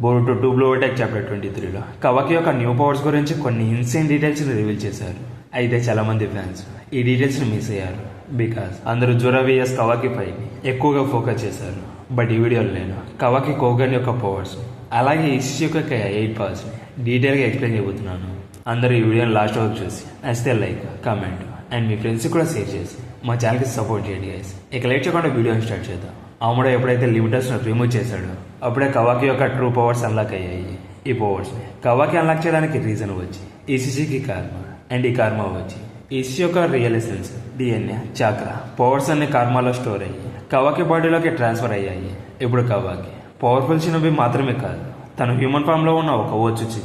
Boruto 2 blue attack chapter 23లో కవాకి యొక్క new powers గురించి కొన్ని ఇన్సైన్ డీటెయిల్స్ని రివీల్ చేశారు. అయితే చాలా మంది ఫ్యాన్స్ ఈ డీటెయిల్స్ని మిస్ అయ్యారు. బికాస్ అందరూ జోరా విఎస్ కవాకి పైని ఎక్కువగా ఫోకస్ చేశారు. బట్ ఈ వీడియోలో నేను కవాకి కోగన్ యొక్క పవర్స్ అలాగే ఇషి యొక్క 8 పవర్స్ని డీటెయిల్గా ఎక్స్ప్లెయిన్ చేయబోతున్నాను. అందరూ ఈ వీడియోని లాస్ట్ వరకు చూసి నచ్చితే లైక్, కామెంట్ అండ్ మీ ఫ్రెండ్స్కి కూడా షేర్ చేసి మా ఛానల్కి సపోర్ట్ చేయండి గైస్. ఇక లేట్ చేయకుండా వీడియోని స్టార్ట్ చేద్దాం. ఆముడ ఎప్పుడైతే లిమిటర్స్ను రిమూవ్ చేశాడో అప్పుడే కవాకి యొక్క ట్రూ పవర్స్ అన్లాక్ అయ్యాయి. ఈ పవర్స్ని కవాకి అన్లాక్ చేయడానికి రీజన్ వచ్చి ఈసీసీకి కార్మా అండ్ ఈ కార్మా వచ్చి ఈసీ యొక్క రియల్ ఎసెన్స్ డిఎన్ఏ చాక్ర పవర్స్ అన్ని కార్మాలో స్టోర్ అయ్యి కవాకి బాడీలోకి ట్రాన్స్ఫర్ అయ్యాయి. ఇప్పుడు కవాకి పవర్ఫుల్ చిన్నవి మాత్రమే కాదు, తను హ్యూమన్ ఫామ్లో ఉన్న ఒక ఓచుచి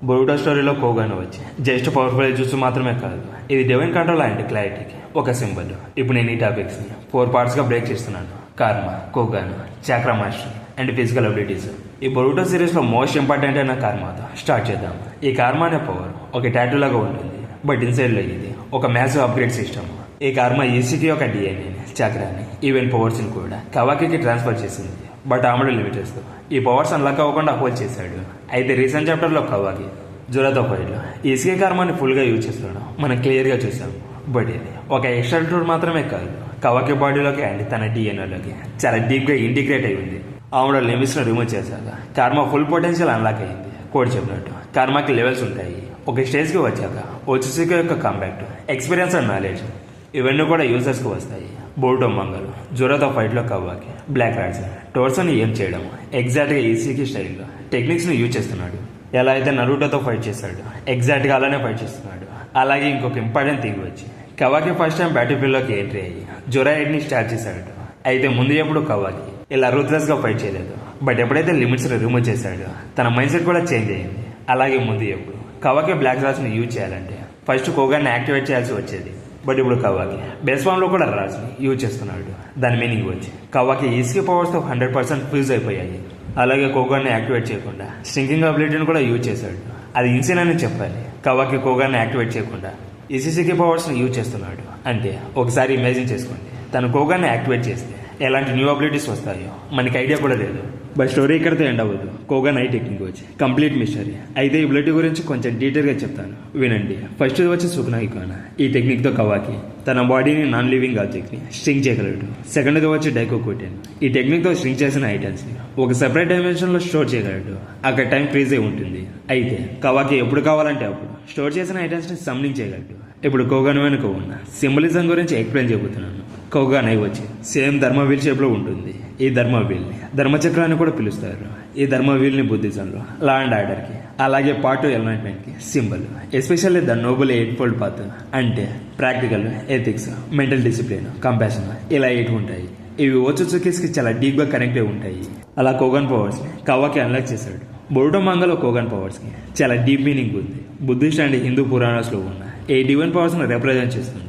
బోరుటో స్టోరీలో కోగాను వచ్చి జస్ట్ పవర్ఫుల్ చూసి మాత్రమే కాదు, ఇది డివైన్ కంట్రోల్ అండ్ క్లారిటీకి ఒక సింబల్. ఇప్పుడు నేను ఈ టాపిక్స్ని 4 పార్ట్స్గా బ్రేక్ చేస్తున్నాను. కార్మా, కోగాను, చాక్రా మాస్టర్ అండ్ ఫిజికల్ అబిలిటీస్. ఈ బోరుటో సిరీస్లో మోస్ట్ ఇంపార్టెంట్ అయిన కార్మాతో స్టార్ట్ చేద్దాం. ఈ కార్మా అనే పవర్ ఒక టాటూ లాగా ఉంటుంది, బట్ ఇన్సైడ్లో ఇది ఒక మ్యాసివ్ అప్గ్రేడ్ సిస్టమ్. ఈ కార్మా ఈసీకి ఒక డిఎన్ఏని, చాక్రాని, ఈవెన్ పవర్స్ని కూడా కవాకి ట్రాన్స్ఫర్ చేసింది. బట్ ఆమెడు లిమిటెడ్స్తో ఈ పవర్స్ అన్లాక్ అవ్వకుండా హోల్డ్ చేశాడు. అయితే రీసెంట్ చాప్టర్లో కవాకి జోరాతో ఫైట్లో ఈసీకే కార్మాని ఫుల్గా యూజ్ చేస్తాడు మనం క్లియర్గా చూసాము. బట్ ఇది ఒక ఎక్స్ట్రా టూర్ మాత్రమే కాదు, కవాకి బాడీలోకి అండ్ తన డిఎన్ఏలోకి చాలా డీప్గా ఇంటిగ్రేట్ అయి ఉంది. ఆమెడు లిమిట్స్ను రిమూవ్ చేశాక కార్మా ఫుల్ పొటెన్షియల్ అన్లాక్ అయింది. కోడ్ చెప్పినట్టు కార్మాకి లెవెల్స్ ఉంటాయి. ఒక స్టేజ్కి వచ్చాక ఓచుసిక యొక్క కాంపాక్ట్ ఎక్స్పీరియన్స్ అండ్ నాలెడ్జ్ ఇవన్నీ కూడా యూజర్స్కి వస్తాయి. బోరుటో మంగలు జోరాతో ఫైట్లో కవాకి బ్లాక్ రాడ్స్ టోర్సన్ ఏం చేయడం ఎగ్జాక్ట్గా ఈసీకి స్టైల్లో టెక్నిక్స్ని యూజ్ చేస్తున్నాడు. ఎలా అయితే నరూటోతో ఫైట్ చేశాడు ఎగ్జాక్ట్గా అలానే ఫైట్ చేస్తున్నాడు. అలాగే ఇంకొక ఇంపార్టెంట్ థింగ్ వచ్చి కవాకి ఫస్ట్ టైం బ్యాటిల్ ఫీల్డ్లోకి ఎంట్రీ అయ్యి జోరా హెడ్ని స్టార్ట్ చేశాడు. అయితే ముందు ఎప్పుడు కవాకి ఇలా రూత్లెస్గా ఫైట్ చేయలేదు. బట్ ఎప్పుడైతే లిమిట్స్ రిమూవ్ చేశాడో తన మైండ్ సెట్ కూడా చేంజ్ అయ్యింది. అలాగే ముందు ఎప్పుడు కవాకి బ్లాక్ రాడ్స్ని యూజ్ చేయాలంటే ఫస్ట్ కోగాన్ని యాక్టివేట్ చేయాల్సి వచ్చేది. బట్ ఇప్పుడు కవాకి బేస్ ఫామ్లో కూడా రాడ్స్ని యూజ్ చేస్తున్నాడు. దాని మీనింగ్ వచ్చి కవాకి ఈసీ పవర్స్తో 100% ఫ్యూజ్ అయిపోయాయి. అలాగే కోగాన్ని యాక్టివేట్ చేయకుండా స్ట్రింకింగ్ అబిలిటీని కూడా యూజ్ చేశాడు. అది ఇన్సిన్ అని చెప్పాలి. కవాకి కోగాన్ని యాక్టివేట్ చేయకుండా ఈసీసీకి పవర్స్ని యూజ్ చేస్తున్నాడు. అంటే ఒకసారి ఇమాజిన్ చేసుకోండి, తను కోగాన్ని యాక్టివేట్ చేస్తే ఎలాంటి న్యూ అబిలిటీస్ వస్తాయో మనకి ఐడియా కూడా లేదు. బట్ స్టోరీ ఇక్కడితో ఎండ్ అవ్వదు. కోగాన్ ఐ టెక్నిక్ వచ్చి కంప్లీట్ మిస్టరీ. అయితే ఈ అబిలిటీ గురించి కొంచెం డీటెయిల్గా చెప్తాను, వినండి. ఫస్ట్ వచ్చి సుకునాయికానా. ఈ టెక్నిక్తో కవాకి తన బాడీని నాన్ లివింగ్ ఆబ్జెక్ట్ని స్ట్రింగ్ చేయగలడు. సెకండ్ది వచ్చి డైకోకోటెన్. ఈ టెక్నిక్తో స్ట్రింగ్ చేసిన ఐటమ్స్ని ఒక సెపరేట్ డైమెన్షన్లో స్టోర్ చేయగలడు. అక్కడ టైం ఫ్రీజ్ అయి ఉంటుంది. అయితే కవాకి ఎప్పుడు కావాలంటే అప్పుడు స్టోర్ చేసిన ఐటమ్స్ని సమ్లింగ్ చేయగలడు. ఇప్పుడు కోగాన్ వెనుక ఉన్న సింబలిజం గురించి ఎక్స్ప్లెయిన్ చెబుతున్నాను. కోగాన్ ఐ వచ్చి సేమ్ ధర్మవీల్ షేప్లో ఉంటుంది. ఈ ధర్మవీల్ని ధర్మచక్రాన్ని కూడా పిలుస్తారు. ఈ ధర్మవీల్ని బుద్ధిజంలో లా అండ్ ఆర్డర్కి అలాగే పార్ట్ ఎన్లైట్మెంట్కి symbol. Especially the noble 8-fold path అంటే practical, ethics, mental discipline, compassion ఇలా 8 ఉంటాయి. ఇవి ఓచుచుకిస్కి చాలా డీప్గా కనెక్ట్ అయి ఉంటాయి. అలా కోగాన్ పవర్స్ని కవాకి అన్లాక్ చేశాడు. బోరుటో మంగలో కోగాన్ పవర్స్కి చాలా డీప్ మీనింగ్ ఉంది. బుద్ధిస్ట్ అండ్ హిందూ పురాణాస్లో ఉన్న ఈ డివైన్ పవర్స్ని రిప్రజెంట్ చేస్తుంది.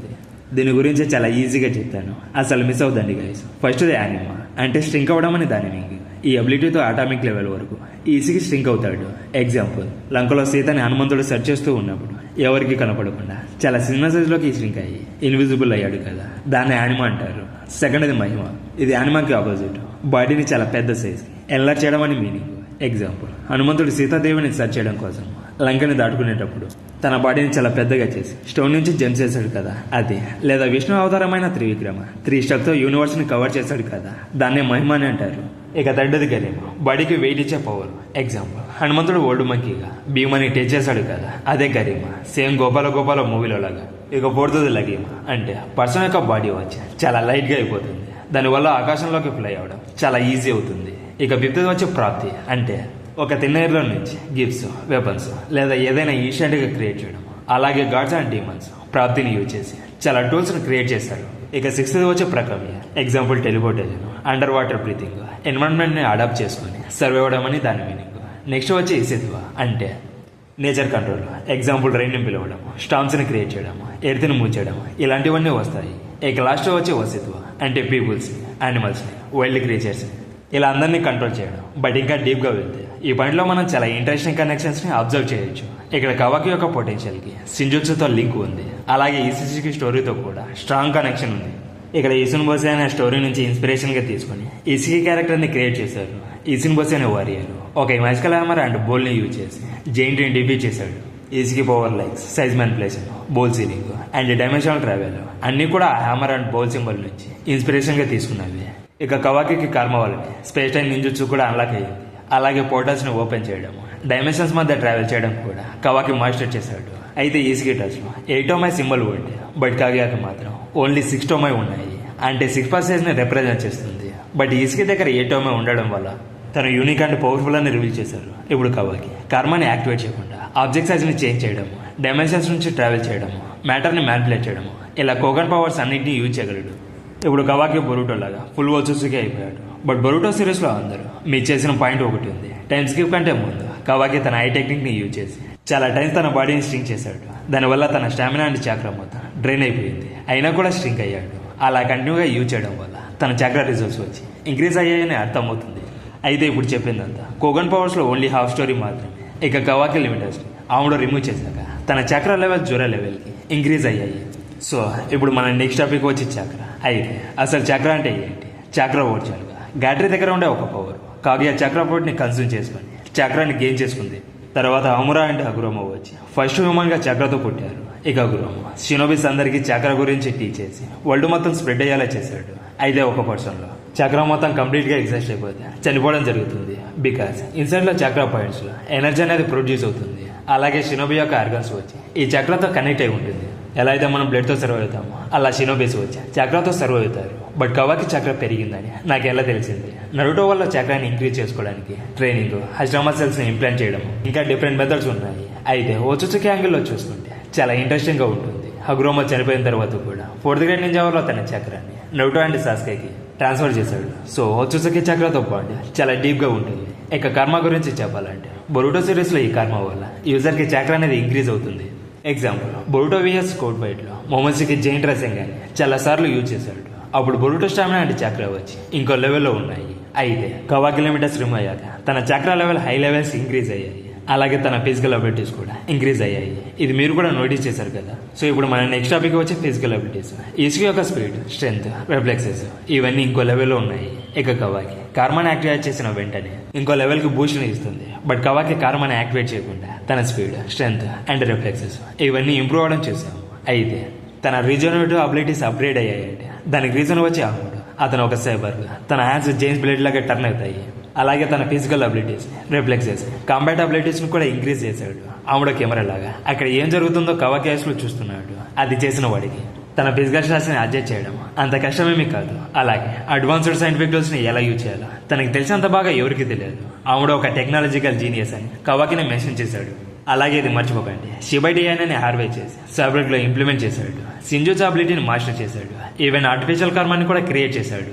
దీని గురించి చాలా ఈజీగా చెప్తాను, అసలు మిస్ అవుదండి గైస్. ఫస్ట్ యానిమా అంటే స్ట్రింక్ అవ్వడం అని దాని మీనింగ్. ఈ అబిలిటీతో అటామిక్ లెవెల్ వరకు ఈజీగా స్ట్రింక్ అవుతాడు. ఎగ్జాంపుల్, లంకలో సీతని హనుమంతుడు సెర్చ్ చేస్తూ ఉన్నప్పుడు ఎవరికి కనపడకుండా చాలా చిన్న సైజులోకి స్ట్రింక్ అయ్యి ఇన్విజిబుల్ అయ్యాడు కదా, దాన్ని యానిమా అంటారు. సెకండ్ది మహిమ. ఇది యానిమాకి ఆపోజిట్, బాడీని చాలా పెద్ద సైజ్ ఎన్లార్జ్ చేయడం అని మీనింగ్. ఎగ్జాంపుల్, హనుమంతుడు సీతాదేవిని సెర్చ్ చేయడం కోసం లంకని దాటుకునేటప్పుడు తన బాడీని చాలా పెద్దగా చేసి స్టోన్ నుంచి జంప్ చేశాడు కదా, అది. లేదా విష్ణు అవతారమైన త్రివిక్రమ 3 స్టెప్తో యూనివర్స్ని కవర్ చేశాడు కదా, దాన్నే మహిమ అని అంటారు. ఇక థర్డ్ది గరిమ, బాడీకి వెయిట్ ఇచ్చే పవర్. ఎగ్జాంపుల్, హనుమంతుడు ఓల్డ్ మంకీగా భీమని టచ్ చేశాడు కదా, అదే గరిమ. సేమ్ గోపాల మూవీలో లాగా. ఇక ఫోర్త్ది లగీమ అంటే పర్సన్ యొక్క బాడీ వచ్చి చాలా లైట్గా అయిపోతుంది. దానివల్ల ఆకాశంలోకి ఫ్లై అవ్వడం చాలా ఈజీ అవుతుంది. ఇక ఫిఫ్త్ది వచ్చి ప్రాప్తి అంటే ఒక తిన్నైర్లో నుంచి గిఫ్ట్స్, వెపన్స్ లేదా ఏదైనా ఈన్స్టెంట్గా క్రియేట్ చేయడం. అలాగే గాడ్స్ అండ్ డీమన్స్ ప్రాప్తిని యూజ్ చేసి చాలా టూల్స్ని క్రియేట్ చేశారు. ఇక 6th వచ్చి ప్రకమ్య. Example, teleportation, under water breathing, ఎన్విరాన్మెంట్ని అడాప్ట్ చేసుకుని సర్వే అవ్వడం అని దాని మీనింగ్. నెక్స్ట్ వచ్చి ఇసిత్వ అంటే నేచర్ కంట్రోల్. ఎగ్జాంపుల్, రైన్ని పిలవడం, స్టామ్స్ని క్రియేట్ చేయడం, ఎర్త్ని మూవ్ చేయడం ఇలాంటివన్నీ వస్తాయి. ఇక లాస్ట్ వచ్చి వసిత్వ అంటే పీపుల్స్ని, యానిమల్స్ని, వైల్డ్ క్రియేచర్స్ని ఇలా అందరినీ కంట్రోల్ చేయడం. బట్ ఇంకా డీప్గా వెళ్తే ఈ పాయింట్లో మనం చాలా ఇంట్రెస్టింగ్ కనెక్షన్స్ని అబ్జర్వ్ చేయొచ్చు. ఇక్కడ కవాకి యొక్క పొటెన్షియల్కి షింజుట్సుతో లింక్ ఉంది. అలాగే ఈసీసీకి స్టోరీతో కూడా స్ట్రాంగ్ కనెక్షన్ ఉంది. ఇక్కడ ఈసున్ బోసే అనే స్టోరీ నుంచి ఇన్స్పిరేషన్గా తీసుకుని ఈసీకి క్యారెక్టర్ని క్రియేట్ చేశారు. ఈసున్ బోసే అనే వారియర్ ఒక మ్యాజికల్ హ్యామర్ అండ్ బోల్ని యూజ్ చేసి జైంట్ని డిఫీట్ చేశాడు. ఈసీకి power likes, size manipulation, bowl sealing and dimensional travel అన్నీ కూడా హ్యామర్ అండ్ బోల్ సింబల్ నుంచి ఇన్స్పిరేషన్గా తీసుకున్నవి. ఇక కవాకికి కర్మ వల్లనే స్పేస్ టైం నింజుట్సు కూడా అన్లాక్ అయ్యింది. అలాగే పోర్టల్స్ని ఓపెన్ చేయడం, డైమెన్షన్స్ మధ్య ట్రావెల్ చేయడం కూడా కవాకి మాస్టర్ చేశాడు. అయితే ఈసీకి టచ్లో 8 టోమై సింబల్ ఉంటే బట్ కాగియాకి మాత్రం ఓన్లీ 6 టోమై ఉన్నాయి. అంటే 6%ని రిప్రజెంట్ చేస్తుంది. బట్ ఈసీకి దగ్గర 8 టోమై ఉండడం వల్ల తను యూనిక్ అండ్ పవర్ఫుల్ అని రివీల్ చేశారు. ఇప్పుడు కవాకి కర్మని యాక్టివేట్ చేయకుండా ఆబ్జెక్ట్ సైజ్ని చేంజ్ చేయడము, డైమెన్షన్స్ నుంచి ట్రావెల్ చేయడము, మ్యాటర్ని మ్యానిపులేట్ చేయడము, ఇలా కోగన్ పవర్స్ అన్నింటినీ యూజ్ చేయగలడు. ఇప్పుడు కవాకి బొరుటో లాగా ఫుల్ వచ్చుసుకి అయిపోయాడు. బట్ బొరుటో సిరీస్లో అందరూ మీరు చేసిన పాయింట్ ఒకటి ఉంది. టైం స్కిప్ కంటే ముందు కవాకి తన ఐ టెక్నిక్ని యూజ్ చేసి చాలా టైమ్స్ తన బాడీని స్ట్రింక్ చేశాడు. దానివల్ల తన స్టామినా అండ్ చక్ర మొత్తం డ్రైన్ అయిపోయింది. అయినా కూడా స్ట్రింక్ అయ్యాడు. అలా కంటిన్యూగా యూజ్ చేయడం వల్ల తన చక్ర రిజల్ట్స్ వచ్చి ఇంక్రీజ్ అయ్యాయని అర్థమవుతుంది. అయితే ఇప్పుడు చెప్పిందంతా కోగన్ పవర్స్లో ఓన్లీ హాఫ్ స్టోరీ మాత్రమే. ఇక కవాకి లిమిటర్స్ని ఆవిడ రిమూవ్ చేశాక తన చక్ర లెవెల్ జ్వర లెవెల్కి ఇంక్రీజ్ అయ్యాయి. సో ఇప్పుడు మన నెక్స్ట్ టాపిక్ వచ్చి చక్ర. అయితే అసలు చక్ర అంటే ఏంటి? చక్ర ఓర్చాలుగా గ్యాటరీ దగ్గర ఉండే ఒక పవర్ కాగియా చక్ర పోర్ట్ని కన్స్యూమ్ చేసుకొని చక్రాన్ని గెయిన్ చేసుకుంది. తర్వాత అమురా అండ్ హగురోమో వచ్చి ఫస్ట్ హ్యూమన్గా చక్రతో పుట్టారు. ఇక హగురోమో షినోబిస్ అందరికీ చక్ర గురించి టీచ్ చేసి వరల్డ్ మొత్తం స్ప్రెడ్ అయ్యేలా చేశాడు. అయితే ఒక పర్సన్లో చక్ర మొత్తం కంప్లీట్గా ఎగ్జాస్ట్ అయిపోతే చనిపోవడం జరుగుతుంది. బికాస్ ఇన్సైడ్లో చక్ర పాయింట్స్లో ఎనర్జీ అనేది ప్రొడ్యూస్ అవుతుంది. అలాగే షినోబి యొక్క ఆర్గన్స్ వచ్చి ఈ చక్రతో కనెక్ట్ అయి ఉంటుంది. ఎలా అయితే మనం బ్లడ్తో సర్వ్ అవుతామో అలా షినోబిస్ వచ్చి చక్రతో సర్వ్ అవుతారు. బట్ కవాకి చక్ర పెరిగిందని నాకు ఎలా తెలిసింది? నరుటో వల్ల చక్రాన్ని ఇంక్రీజ్ చేసుకోవడానికి ట్రైనింగ్, హజ్రామా సెల్స్ని ఇంప్లాంట్ చేయడం, ఇంకా డిఫరెంట్ మెథడ్స్ ఉన్నాయి. అయితే ఓచుచుకి యాంగిల్లో చూసుకుంటే చాలా ఇంట్రెస్టింగ్గా ఉంటుంది. హగురోమో చనిపోయిన తర్వాత కూడా 4th గ్రేడ్ నింజా వార్లో తన చక్రాన్ని నరుటో అండ్ సాస్కేకి ట్రాన్స్ఫర్ చేశాడు. సో ఓచుచుకి చక్రతో పాటు చాలా డీప్గా ఉంటుంది. ఇక కర్మ గురించి చెప్పాలంటే బొరుటో సిరీస్లో ఈ కర్మ వల్ల యూజర్కి చక్ర అనేది ఇంక్రీజ్ అవుతుంది. ఎగ్జాంపుల్ బొరుటో విఎస్ కోడ్ బైట్లో మొమోసికి జైంట్ రైసింగ్ అని చాలా సార్లు యూజ్ చేశాడు. అప్పుడు బొరుటో స్టామినా అండ్ చక్ర వచ్చి ఇంకో లెవెల్లో ఉన్నాయి. అయితే కవాకి లిమిటర్స్ రిమూవ్ అయ్యాక తన చక్ర లెవెల్ హై లెవెల్స్ ఇంక్రీజ్ అయ్యాయి. అలాగే తన ఫిజికల్ అబిలిటీస్ కూడా ఇంక్రీజ్ అయ్యాయి. ఇది మీరు కూడా నోటీస్ చేశారు కదా. సో ఇప్పుడు మన నెక్స్ట్ టాపిక్ వచ్చి ఫిజికల్ అబిలిటీస్. ఈసీ యొక్క స్పీడ్, స్ట్రెంత్, రిఫ్లెక్సెస్ ఇవన్నీ ఇంకో లెవెల్లో ఉన్నాయి. ఇక కవాకి కర్మని యాక్టివేట్ చేసిన వెంటనే ఇంకో లెవెల్కి బూస్ట్ని ఇస్తుంది. బట్ కవాకి కర్మని యాక్టివేట్ చేయకుండా తన స్పీడ్, స్ట్రెంత్ అండ్ రిఫ్లెక్సెస్ ఇవన్నీ ఇంప్రూవ్ అవడం చూసాము. అయితే తన రీజనరేటివ్ అబిలిటీస్ అప్గ్రేడ్ అయ్యాయంటే దానికి రీజన్ వచ్చి ఆముడు. అతను ఒక సైబర్గా తన హ్యాండ్స్ జేమ్స్ బ్లేడ్ లాగా టర్న్ అవుతాయి. అలాగే తన ఫిజికల్ అబిలిటీస్, రిఫ్లెక్సెస్, కాంబాట్ అబిలిటీస్ని కూడా ఇంక్రీజ్ చేశాడు. ఆవిడ కెమెరా లాగా అక్కడ ఏం జరుగుతుందో కవాకి ఐస్లో చూస్తున్నాడు. అది చేసిన వాడికి తన ఫిజికల్ స్టాట్స్ని అడ్జస్ట్ చేయడం అంత కష్టమేమీ కాదు. అలాగే అడ్వాన్స్డ్ సైంటిఫిక్ టూల్స్ని ఎలా యూజ్ చేయాలో తనకి తెలిసినంత బాగా ఎవరికి తెలియదు. ఆవిడ ఒక టెక్నాలజికల్ జీనియస్ అని కవాకిని మెన్షన్ చేశాడు. అలాగే ఇది మర్చిపోకండి, షిబైడి అని హార్వే చేసి సైబర్లో ఇంప్లిమెంట్ చేశాడు. సింజూజా అబిలిటీని మాస్టర్ చేశాడు. ఈవెన్ ఆర్టిఫిషియల్ కర్మాన్ని కూడా క్రియేట్ చేశాడు.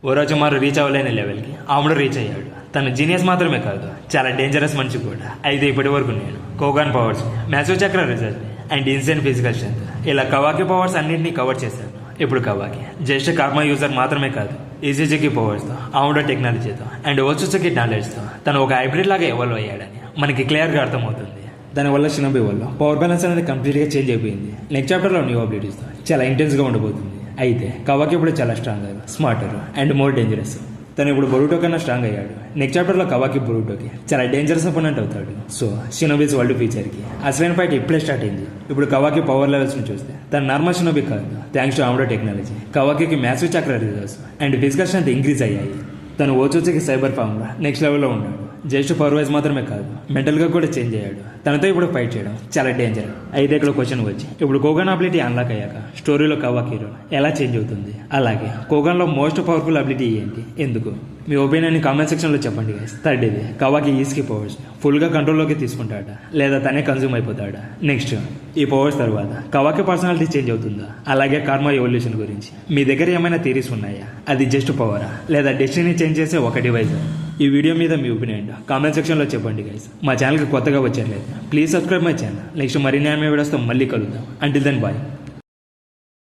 ఓరోచుమారు రీచ్ అవ్వలేని లెవెల్కి ఆముడు రీచ్ అయ్యాడు. తను జీనియస్ మాత్రమే కాదు, చాలా డేంజరస్ మనిషి కూడా. అయితే ఇప్పటి వరకు నేను కోగాన్ పవర్స్, మ్యాసివ్ చక్ర రిజల్ట్ అండ్ ఇన్సెంట్ ఫిజికల్ స్ట్రెంత్ ఇలా కవాకి పవర్స్ అన్నింటినీ కవర్ చేశాను. ఇప్పుడు కవాకి జస్ట్ కర్మ యూజర్ మాత్రమే కాదు, ఈసీజీకి పవర్స్తో, ఆముడో టెక్నాలజీతో అండ్ ఓచుచుకి నాలెడ్జ్తో తను ఒక హైబ్రిడ్ లాగా ఎవాల్వ్ అయ్యాడని మనకి క్లియర్గా అర్థమవుతుంది. దానివల్ల షినోబి వల్ల పవర్ బ్యాలెన్స్ అనేది కంప్లీట్గా చేంజ్ అయిపోయింది. నెక్స్ట్ చాప్టర్లో న్యూ అబిలిటీస్తో చాలా ఇంటెన్స్గా ఉండబోతుంది. అయితే కవాకి ఇప్పుడు చాలా strong, smarter and more dangerous. తను ఇప్పుడు బొరుటో కన్నా స్ట్రాంగ్ అయ్యాడు. నెక్స్ట్ చాప్టర్లో కవాకి బొరుటోకి చాలా డేంజరస్ అపోనెంట్ అవుతాడు. సో షినోబిస్ వరల్డ్ ఫీచర్కి అసలైన ఫైట్ ఇప్పుడే స్టార్ట్ అయింది. ఇప్పుడు కవాకి పవర్ లెవెల్స్ని చూస్తే తన నార్మల్ షినోబి కాదు. థ్యాంక్స్ టు ఆముడో టెక్నాలజీ కవాకి మ్యాసివ్ చక్ర results and physical strength increase అయ్యాయి. తను ఓచుచుకి సైబర్ ఫామ్గా నెక్స్ట్ లెవెల్లో ఉన్నాడు. జస్ట్ పవర్ వైజ్ మాత్రమే కాదు, మెంటల్గా కూడా చేంజ్ అయ్యాడు. తనతో ఇప్పుడు ఫైట్ చేయడం చాలా డేంజర్. అయితే ఇక్కడ క్వశ్చన్ వచ్చి ఇప్పుడు కోగాన్ అబిలిటీ అన్లాక్ అయ్యాక స్టోరీలో కవాకి రోల్ ఎలా చేంజ్ అవుతుంది? అలాగే కోగాన్లో మోస్ట్ పవర్ఫుల్ అబిలిటీ ఏంటి, ఎందుకు? మీ ఒపీనియన్ కామెంట్ సెక్షన్లో చెప్పండి గైస్. థర్డ్ ఇది కవాకి ఈస్కి పవర్స్ ఫుల్గా కంట్రోల్లోకి తీసుకుంటాడా లేదా తనే కన్జ్యూమ్ అయిపోతాడా? నెక్స్ట్ ఈ పవర్స్ తర్వాత కవాకి పర్సనాలిటీ చేంజ్ అవుతుందా? అలాగే కర్మ ఎవల్యూషన్ గురించి మీ దగ్గర ఏమైనా థియరీస్ ఉన్నాయా? అది జస్ట్ పవరా లేదా డెస్టినీ చేంజ్ చేసే ఒక డివైస్? ఈ వీడియో మీద మీ ఒపీనియన్ కామెంట్ సెక్షన్లో చెప్పండి గైస్. మా ఛానల్కి కొత్తగా వచ్చారు please subscribe my channel. Next మరిన్ని వీడియోస్తో మళ్ళీ కలుద్దాం. Until then bye.